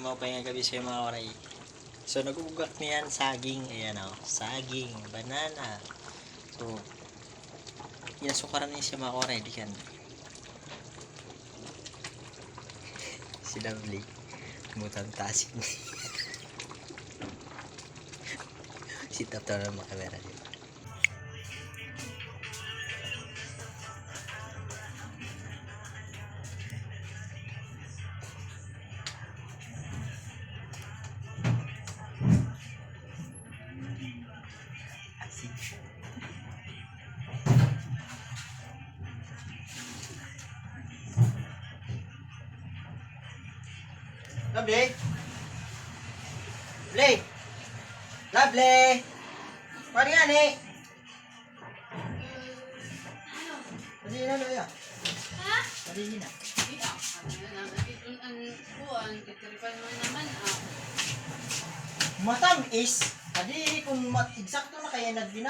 Mapahinga gabi sa mga oray. So, nag-ugak niyan, saging. Ayan o, saging, banana. So, inasukaran niya siya mga oray. Di kan. Si Lovely. Mutang tasig. Si Tato na makamera niya. Lovely! Lovely! Lovely! Pari nga ni! Pari na lo ya. Ha? Pari na. Iya, ang kuan kitiripan mo naman Matam is, kadi kung eksakto na kaya nagbina.